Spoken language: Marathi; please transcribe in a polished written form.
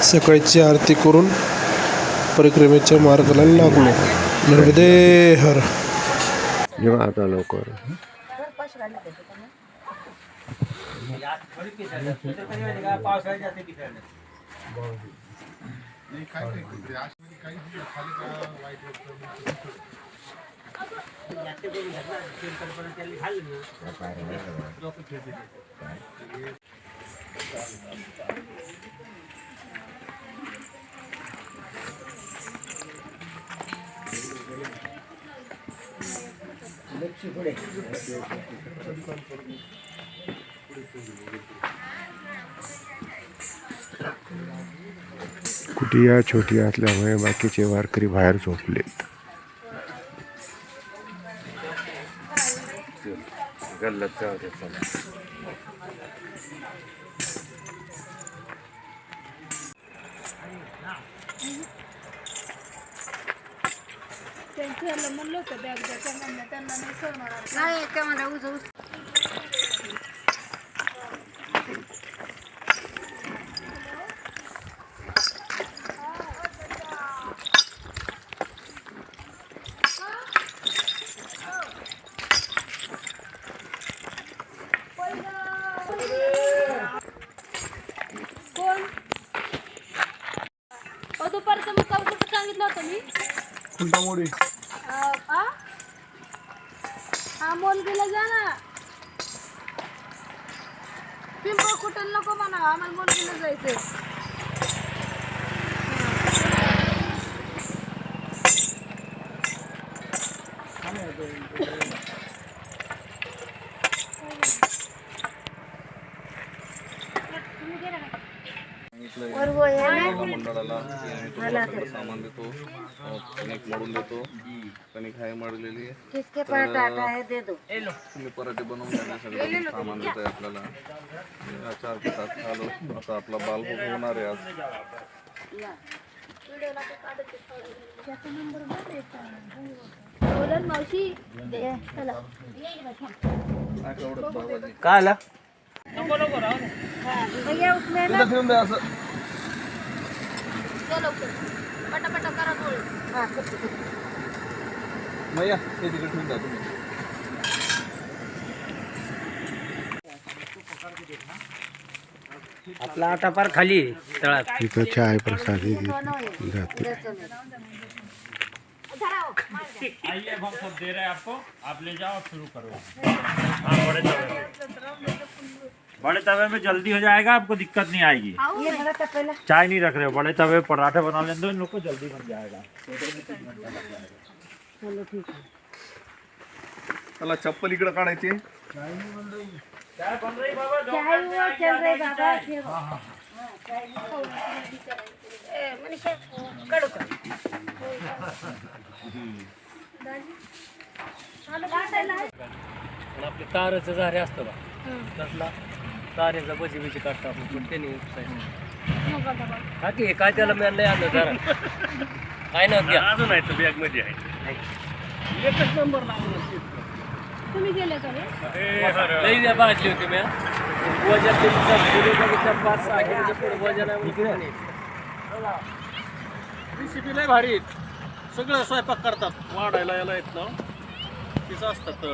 सकाळची आरती करून परिक्रमेच्या मार्गाला लागलो. नर्मदे हर. जेव्हा आता लवकर कुटिया छोटी असल्यामुळे बाकीचे वारकरी बाहेर झोपलेत. त्यांचं म्हणलं होतं बॅग द्या त्यांना नाही सोडणार नाही ते मला उजव. कोण दुपारचं मग कुठं सांगितलं होतं मी खुंटामोडी. हा मोलगीला जा ना. पिंपळ कुठं नको म्हणा आम्हाला मोलगीला जायचंय. मंडळाला सामान देतो, कणिक मळून देतो. कणिक आहे मळलेली. तुम्ही पराठे बनवून द्या. सगळं सामान देत आहे आपल्याला. 4 तास चालू. आता आपला बाल होणार आहे आज. मावशी काय आला ठेवून द्या असं. पटापटा करा गोळी. मैया ते तिकडे ठेवून द्या तुम्ही. आपला आटा पार खाली तळात. इथं चाय प्रसादी जाते. आइए हम सब दे रहे हैं आपको, आप ले जाओ शुरू करो. हाँ बड़े तवे में जल्दी हो जाएगा, आपको दिक्कत नहीं आएगी. चाय नहीं रख रहे हो, बड़े तवे पराठे बना लेते हो इन लोग को, जल्दी बन जाएगा. चला चप्पल इकडे काढायची. चाय बन रही बाबा. पण आपले ताराचं झारे असतं बा तसला तारेचा बजी बिजी काढतो आपण. पण त्याने हा की काय त्याला मी नाही आणलं जरा काय ना घ्या अजून आहे तर बॅग मध्ये आहे. एकच नंबर लागून तुम्ही गेले का लई द्या भाजली होती मी. वजन 5-6 किलोच्या पुढे वजन आहे. रेसिपी लय भारी. सगळं स्वयंपाक करतात. वाढायला याला येत ना तिचं असतात.